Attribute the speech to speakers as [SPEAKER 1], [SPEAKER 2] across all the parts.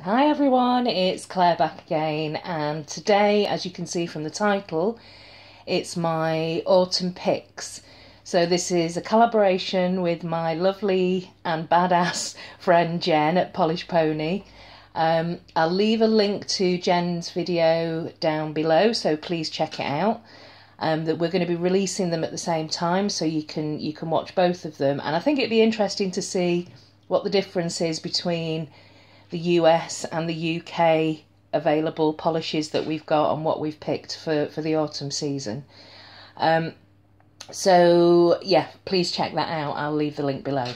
[SPEAKER 1] Hi everyone, it's Claire back again, and today, as you can see from the title, it's my autumn picks. So this is a collaboration with my lovely and badass friend Jen at Polish Pony. I'll leave a link to Jen's video down below, so please check it out. That we're going to be releasing them at the same time, so you can watch both of them. And I think it'd be interesting to see what the difference is between the US and the UK available polishes that we've got and what we've picked for the autumn season. So yeah, please check that out. I'll leave the link below.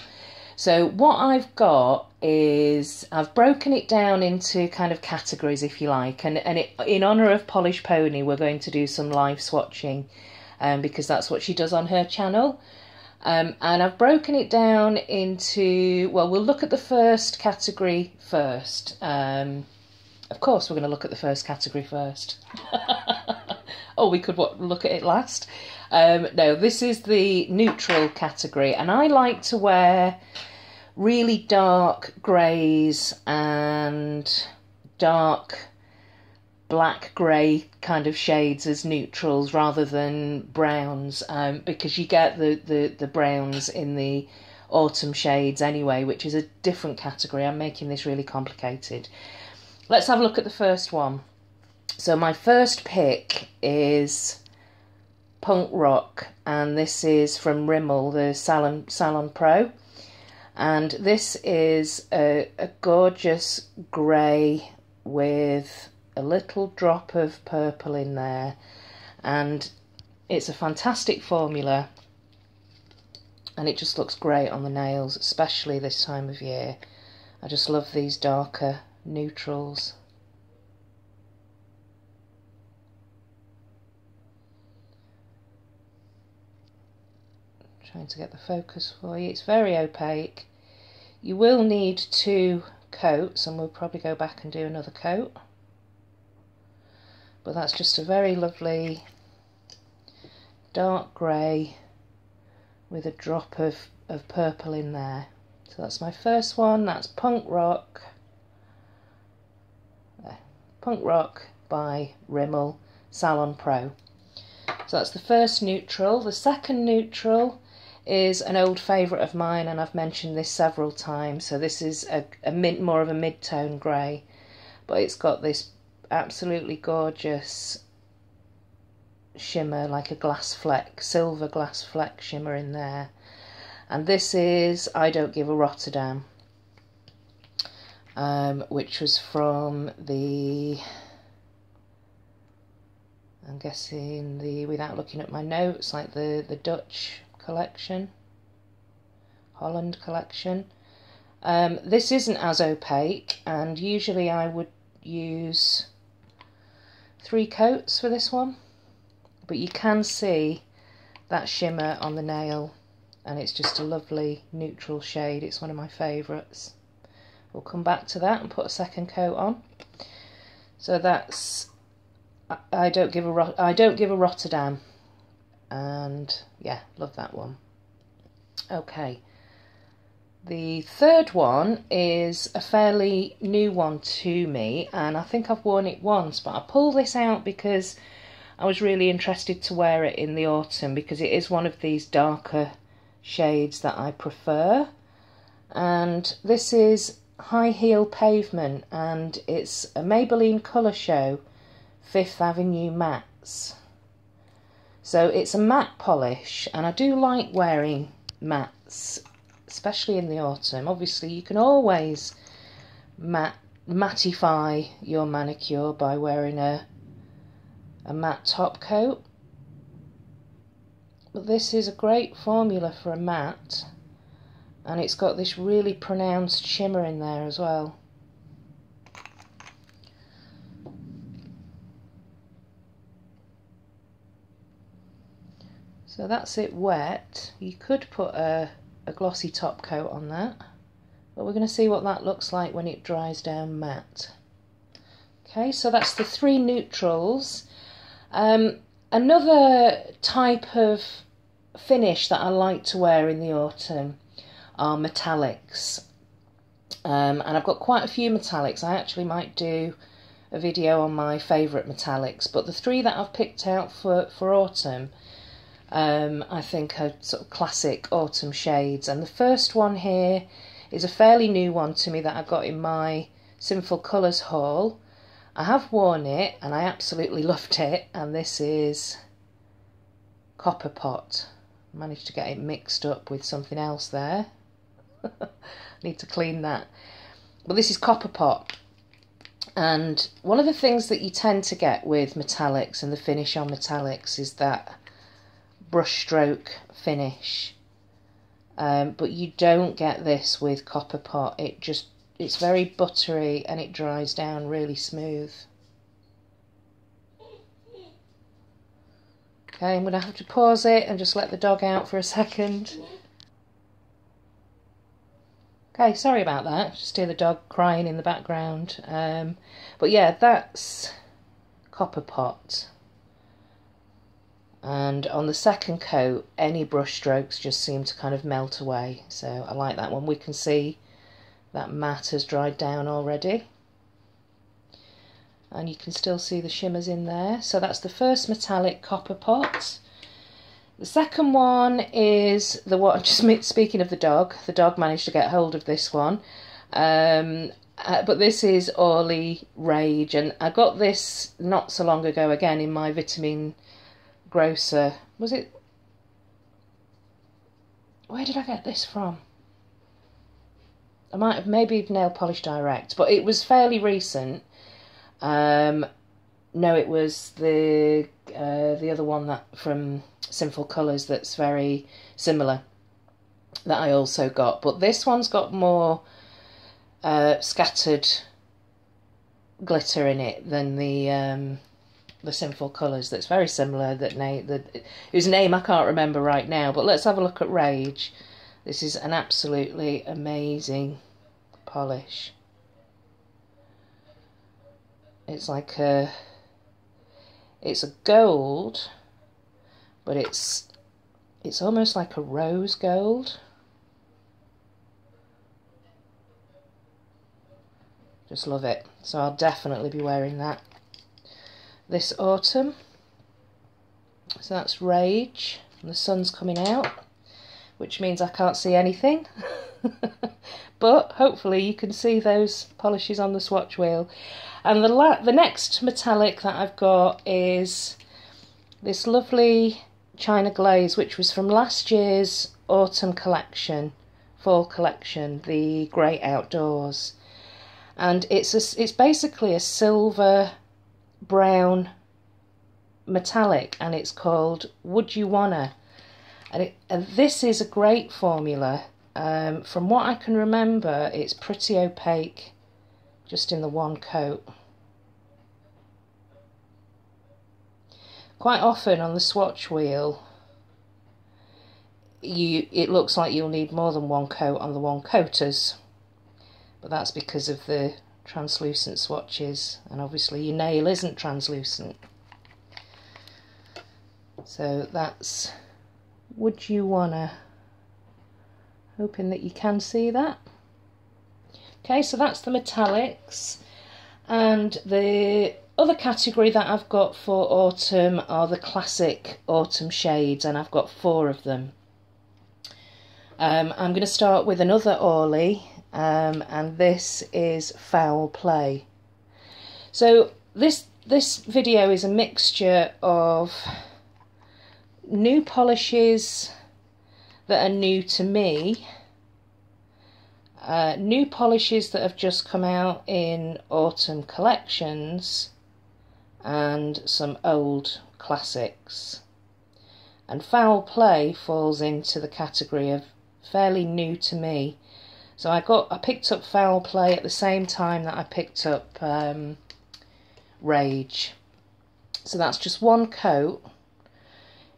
[SPEAKER 1] So what I've got is I've broken it down into kind of categories, if you like, and in honour of Polish Pony, we're going to do some live swatching, because that's what she does on her channel. And I've broken it down into, well, we'll look at the first category first. Of course, we're going to look at the first category first. Oh, we could look at it last. No, this is the neutral category, and I like to wear really dark greys and dark black grey kind of shades as neutrals rather than browns, because you get the browns in the autumn shades anyway, which is a different category. I'm making this really complicated. Let's have a look at the first one. So my first pick is Punk Rock, and this is from Rimmel, the Salon Pro, and this is a gorgeous grey with a little drop of purple in there, and it's a fantastic formula, and it just looks great on the nails, especially this time of year. I just love these darker neutrals. Trying to get the focus for you. It's very opaque. You will need 2 coats, and we'll probably go back and do another coat. But that's just a very lovely dark grey with a drop of purple in there. So that's my first one. That's Punk Rock. Punk Rock by Rimmel Salon Pro. So that's the first neutral. The second neutral is an old favourite of mine, and I've mentioned this several times. So this is more of a mid-tone grey, but it's got this absolutely gorgeous shimmer, like a glass fleck, silver glass fleck shimmer in there. And this is I Don't Give a Rotterdam, which was from the, I'm guessing without looking at my notes, like the Dutch collection, Holland collection. This isn't as opaque, and usually I would use 3 coats for this one, but you can see that shimmer on the nail, and it's just a lovely neutral shade. It's one of my favourites. We'll come back to that and put a second coat on. So that's I Don't Give a Rotterdam, and yeah, love that one. Okay, the third one is a fairly new one to me, and I think I've worn it once, but I pulled this out because I was really interested to wear it in the autumn, because it is one of these darker shades that I prefer. And this is High Heel Pavement, and it's a Maybelline Colour Show 5th Avenue mattes. So it's a matte polish, and I do like wearing mattes, especially in the autumn. Obviously you can always mattify your manicure by wearing a matte top coat, but this is a great formula for a matte, and it's got this really pronounced shimmer in there as well. So that's it wet. You could put a glossy top coat on that, but we're going to see what that looks like when it dries down matte. Okay, so that's the 3 neutrals. Another type of finish that I like to wear in the autumn are metallics. And I've got quite a few metallics. I actually might do a video on my favourite metallics, but the three that I've picked out for autumn, I think are sort of classic autumn shades. And the first one here is a fairly new one to me that I got in my Sinful Colours haul. I have worn it and I absolutely loved it, and this is Copper Pot. Managed to get it mixed up with something else there. Need to clean that. But this is Copper Pot. And one of the things that you tend to get with metallics and the finish on metallics is that brush stroke finish. But you don't get this with Copper Pot. It's very buttery and it dries down really smooth. Okay, I'm going to have to pause it and just let the dog out for a second. Okay, sorry about that. Just hear the dog crying in the background. But yeah, that's Copper Pot. And on the second coat, any brush strokes just seem to kind of melt away. So I like that one. We can see that matte has dried down already. And you can still see the shimmers in there. So that's the first metallic, Copper Pot. The second one is speaking of the dog managed to get hold of this one. But this is Orly Rage, and I got this not so long ago again in my Vitamin Grocer. Was it? Where did I get this from? I might have maybe Nail Polish Direct, but it was fairly recent. No, it was the other one that from Sinful Colours that's very similar that I also got, but this one's got more scattered glitter in it than the Sinful Colours. That's very similar. Whose name I can't remember right now. But let's have a look at Rage. This is an absolutely amazing polish. It's like it's a gold, but it's almost like a rose gold. Just love it. So I'll definitely be wearing that this autumn. So that's Rage, and the sun's coming out, which means I can't see anything. But hopefully you can see those polishes on the swatch wheel. And the next metallic that I've got is this lovely China Glaze, which was from last year's autumn collection, fall collection, the Great Outdoors. And it's basically a silver brown metallic, and it's called Would You Wanna? And this is a great formula. From what I can remember, it's pretty opaque, just in the one coat. Quite often on the swatch wheel, it looks like you'll need more than one coat on the one coaters, but that's because of the translucent swatches, and obviously your nail isn't translucent. So that's Would You Wanna? Hoping that you can see that. Okay, so that's the metallics, and the other category that I've got for autumn are the classic autumn shades, and I've got 4 of them. I'm going to start with another Orly, and this is Foul Play. So this video is a mixture of new polishes that are new to me, new polishes that have just come out in autumn collections, and some old classics. And Foul Play falls into the category of fairly new to me. So I picked up Foul Play at the same time that I picked up Rage. So that's just one coat.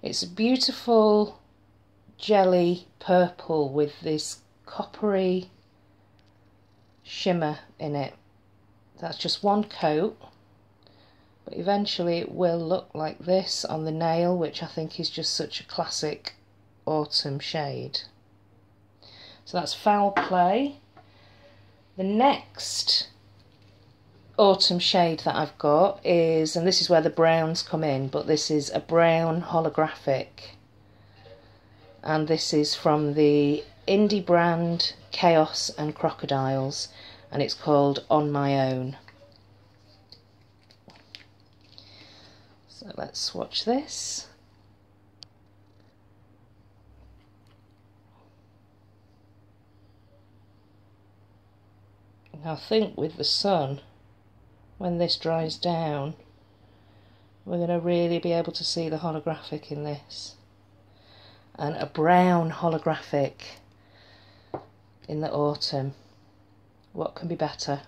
[SPEAKER 1] It's a beautiful jelly purple with this coppery shimmer in it. That's just one coat, but eventually it will look like this on the nail, which I think is just such a classic autumn shade. So that's Foul Play. The next autumn shade that I've got is, and this is where the browns come in, but this is a brown holographic, and this is from the indie brand Chaos and Crocodiles, and it's called On My Own. So let's swatch this. I think with the sun, when this dries down, we're going to really be able to see the holographic in this. And a brown holographic in the autumn. What can be better?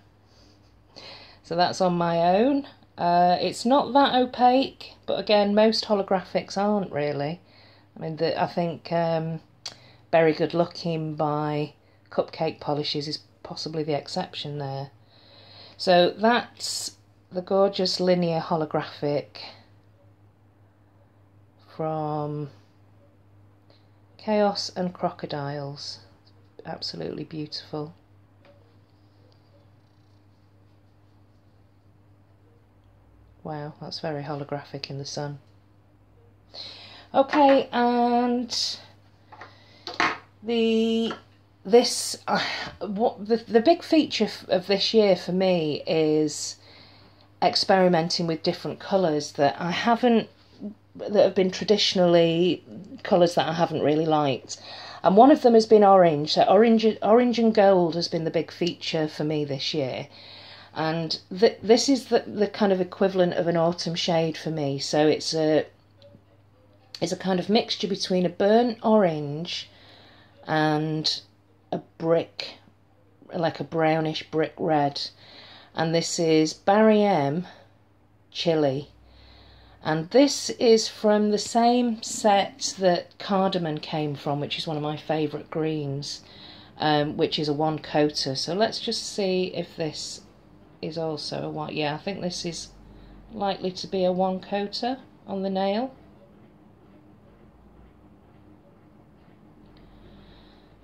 [SPEAKER 1] So that's On My Own. It's not that opaque, but again, most holographics aren't really. I mean, I think Very Good Looking by Cupcake Polishes is possibly the exception there. So that's the gorgeous linear holographic from Chaos and Crocodiles. Absolutely beautiful. Wow, that's very holographic in the sun. Okay, and the big feature of this year for me is experimenting with different colours that have been traditionally colours that I haven't really liked. And one of them has been orange. So orange and gold has been the big feature for me this year. And this is the kind of equivalent of an autumn shade for me. So it's a kind of mixture between a burnt orange and a brick, like a brownish brick red. And this is Barry M Chili. And this is from the same set that Cardamom came from, which is one of my favourite greens, which is a one coater. So let's just see if this is also a one. Yeah, I think this is likely to be a one coater on the nail.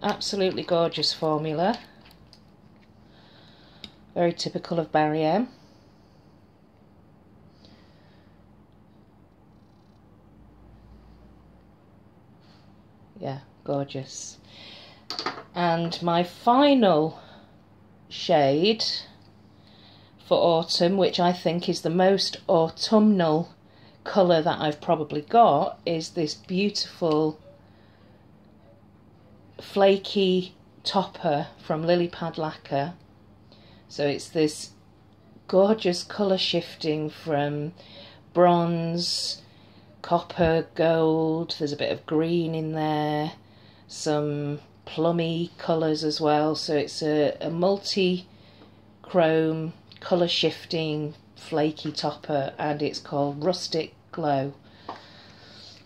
[SPEAKER 1] Absolutely gorgeous formula. Very typical of Barry M. Yeah, gorgeous. And my final shade for autumn, which I think is the most autumnal colour that I've probably got, is this beautiful flaky topper from Lily Pad Lacquer. So it's this gorgeous colour shifting from bronze, copper, gold, there's a bit of green in there, some plummy colours as well. So it's a multi-chrome, colour shifting, flaky topper, and it's called Rustic Glow.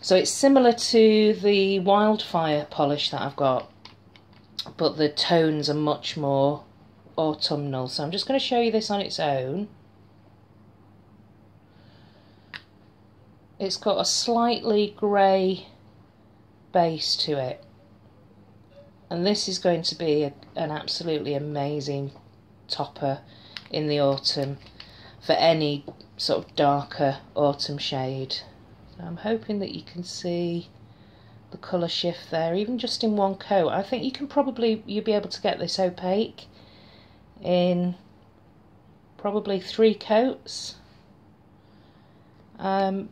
[SPEAKER 1] So it's similar to the Wildfire polish that I've got, but the tones are much more autumnal. So I'm just going to show you this on its own. It's got a slightly grey base to it, and this is going to be an absolutely amazing topper in the autumn for any sort of darker autumn shade. So I'm hoping that you can see the colour shift there, even just in one coat. I think you'll be able to get this opaque in probably 3 coats. But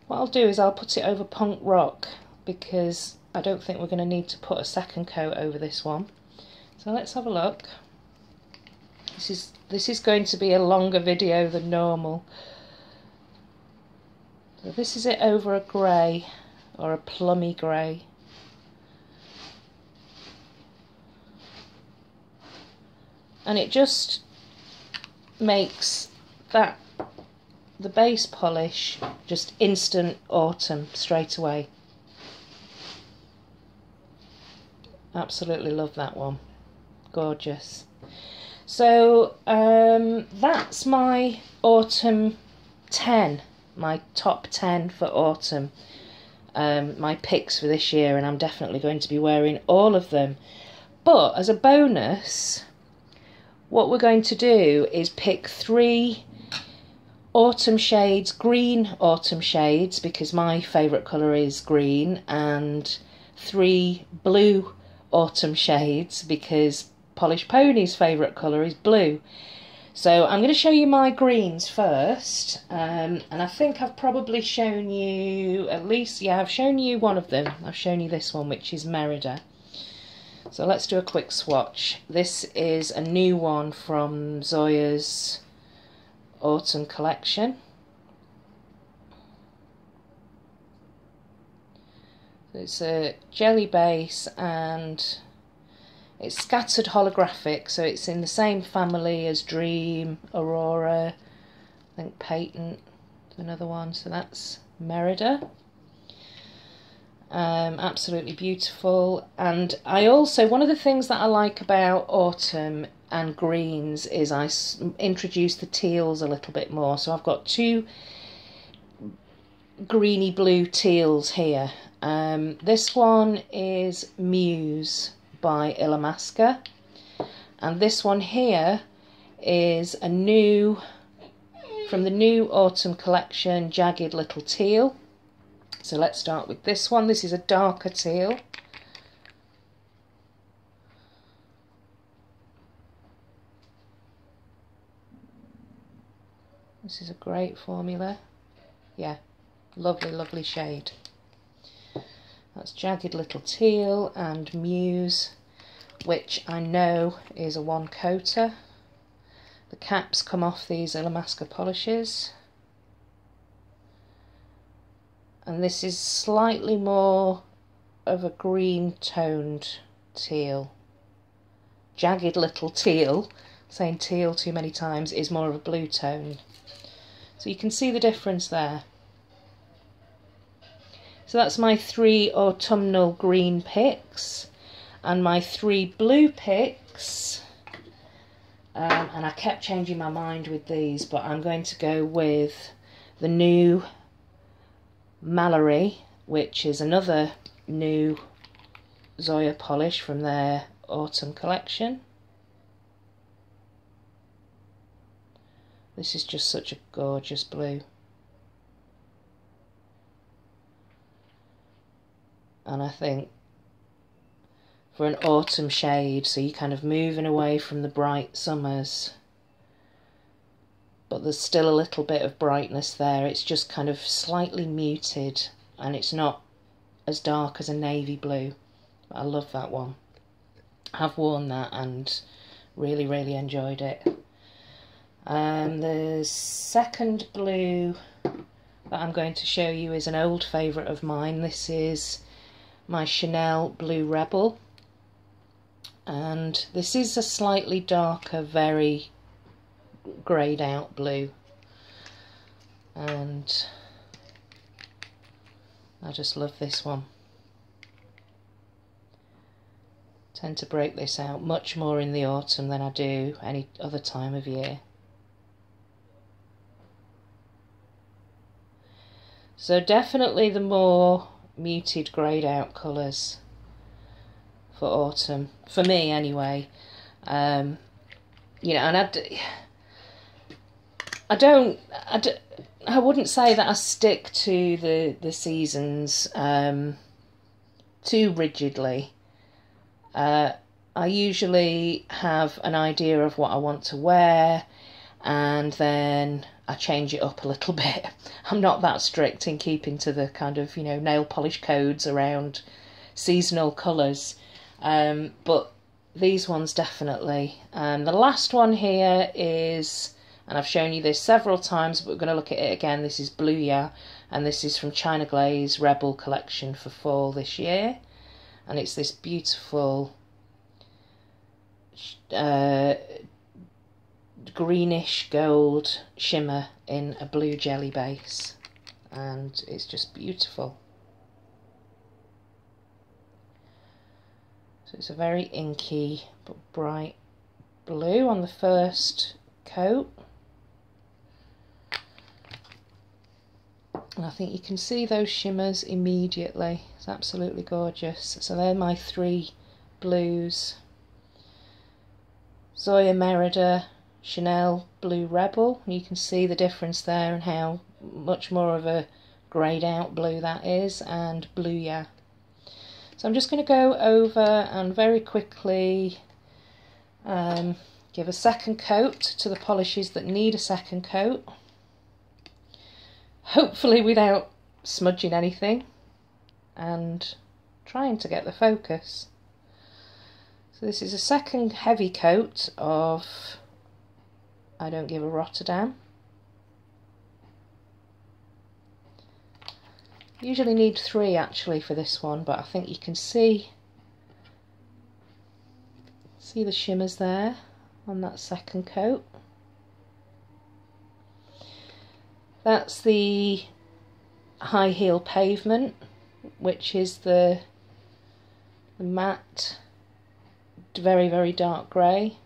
[SPEAKER 1] what I'll do is I'll put it over Punk Rock, because I don't think we're going to need to put a second coat over this one. So let's have a look. This is going to be a longer video than normal. So this is it over a grey, or a plummy grey. And it just makes the base polish just instant autumn straight away. Absolutely love that one. Gorgeous. So that's my autumn 10, my top 10 for autumn, my picks for this year, and I'm definitely going to be wearing all of them. But as a bonus, what we're going to do is pick 3 autumn shades, green autumn shades, because my favourite colour is green, and 3 blue autumn shades, because Polish Pony's favourite colour is blue. So I'm going to show you my greens first, and I think I've probably shown you at least, yeah, I've shown you one of them. I've shown you this one, which is Merida. So let's do a quick swatch. This is a new one from Zoya's autumn collection. So it's a jelly base and it's scattered holographic, so it's in the same family as Dream, Aurora, I think Patent, another one, so that's Merida. Absolutely beautiful. And I also, one of the things that I like about autumn and greens is I introduce the teals a little bit more. So I've got 2 greeny blue teals here. This one is Muse by Illamasqua, and this one here is a new, from the new autumn collection, Jagged Little Teal. So let's start with this one. This is a darker teal. This is a great formula. Yeah, lovely, lovely shade. That's Jagged Little Teal and Muse, which I know is a 1-coater. The caps come off these Illamasqua polishes. And this is slightly more of a green toned teal. Jagged Little Teal, saying teal too many times, is more of a blue tone. So you can see the difference there. So that's my 3 autumnal green picks, and my 3 blue picks, and I kept changing my mind with these, but I'm going to go with the new Mallory, which is another new Zoya polish from their autumn collection. This is just such a gorgeous blue. And I think for an autumn shade, so you're kind of moving away from the bright summers, but there's still a little bit of brightness there. It's just kind of slightly muted, and it's not as dark as a navy blue. But I love that one. I've worn that and really, really enjoyed it. The second blue that I'm going to show you is an old favourite of mine. This is my Chanel Blue Rebel, and this is a slightly darker, very greyed out blue, and I just love this one. Tend to break this out much more in the autumn than I do any other time of year. So definitely the more muted greyed out colours for autumn, for me anyway. You know, and I wouldn't say that I stick to the seasons too rigidly. I usually have an idea of what I want to wear, and then I change it up a little bit. I'm not that strict in keeping to the kind of, you know, nail polish codes around seasonal colours, but these ones definitely. The last one here is, and I've shown you this several times, but we're going to look at it again. This is Blue Ya, and this is from China Glaze Rebel collection for fall this year, and it's this beautiful greenish gold shimmer in a blue jelly base, and it's just beautiful. So it's a very inky but bright blue on the first coat, and I think you can see those shimmers immediately. It's absolutely gorgeous. So they're my 3 blues Zoya Merida Chanel Blue Rebel. You can see the difference there and how much more of a greyed out blue that is, and Blue Yeah. So I'm just going to go over and very quickly give a second coat to the polishes that need a second coat, hopefully without smudging anything and trying to get the focus. So this is a second heavy coat of I Don't Give a Rotterdam. Usually need 3 actually for this one, but I think you can see the shimmers there on that second coat. That's the High Heel Pavement, which is the matte, very, very dark grey.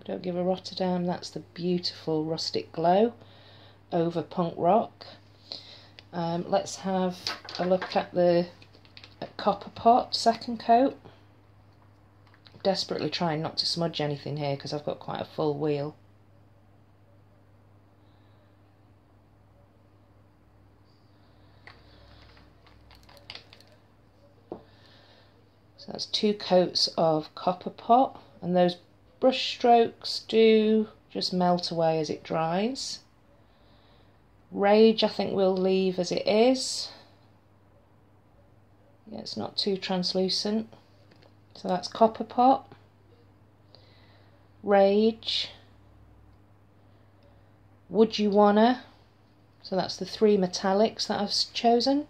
[SPEAKER 1] Don't Give a Rotterdam. That's the beautiful Rustic Glow over Punk Rock. Let's have a look at the Copper Pot second coat. Desperately trying not to smudge anything here because I've got quite a full wheel. So that's 2 coats of Copper Pot, and those brush strokes do just melt away as it dries. Rage I think we'll leave as it is. Yeah, it's not too translucent. So that's Copper Pot, Rage, Would You Wanna, so that's the 3 metallics that I've chosen.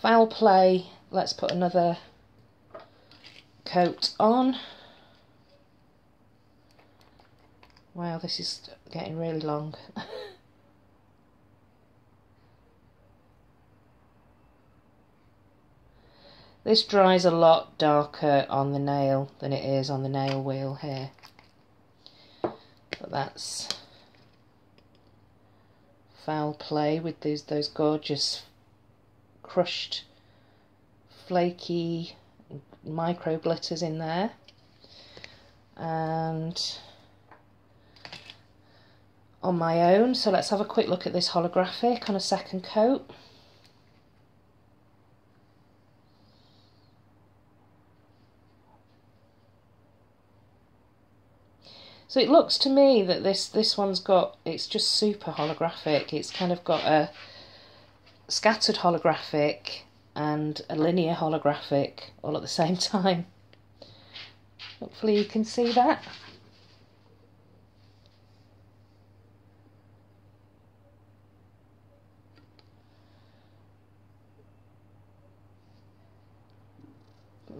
[SPEAKER 1] Foul Play, let's put another coat on. Wow, this is getting really long. This dries a lot darker on the nail than it is on the nail wheel here. But that's Foul Play with those gorgeous crushed flaky micro glitters in there. And on my own, so let's have a quick look at this holographic on a second coat. So it looks to me that this one's got, it's just super holographic. It's kind of got a scattered holographic and a linear holographic all at the same time. Hopefully you can see that.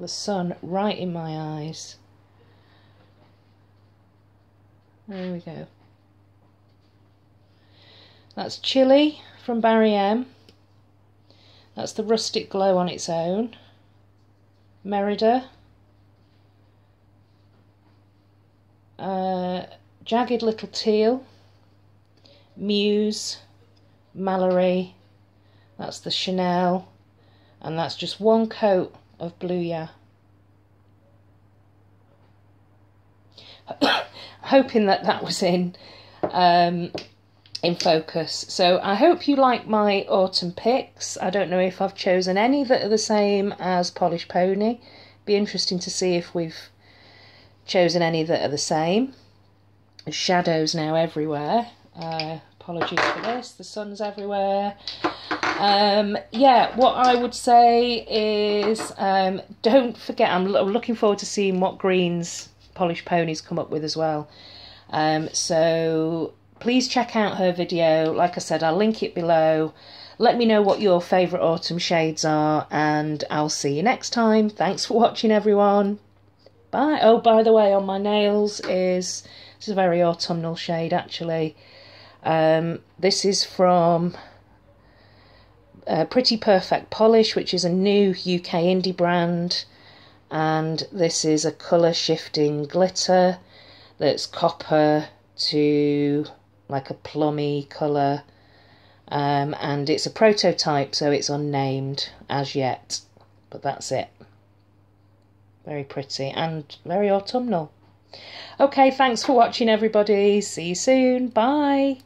[SPEAKER 1] The sun right in my eyes. There we go. That's Chili from Barry M. That's the Rustic Glow on its own. Merida. Jagged Little Teal. Muse. Mallory. That's the Chanel. And that's just 1 coat of Blue Yeah. Hoping that was in focus. So I hope you like my autumn picks. I don't know if I've chosen any that are the same as Polish Pony. Be interesting to see if we've chosen any that are the same. There's shadows now everywhere. Apologies for this. The sun's everywhere. Yeah, what I would say is don't forget, I'm looking forward to seeing what greens Polish Ponies come up with as well. So please check out her video. Like I said, I'll link it below. Let me know what your favourite autumn shades are, and I'll see you next time. Thanks for watching, everyone. Bye. Oh, by the way, on my nails this is a very autumnal shade actually. This is from Pretty Perfect Polish, which is a new UK indie brand. And this is a colour shifting glitter that's copper to like a plummy colour, and it's a prototype, so it's unnamed as yet, but that's it. Very pretty and very autumnal. Okay, thanks for watching everybody. See you soon. Bye.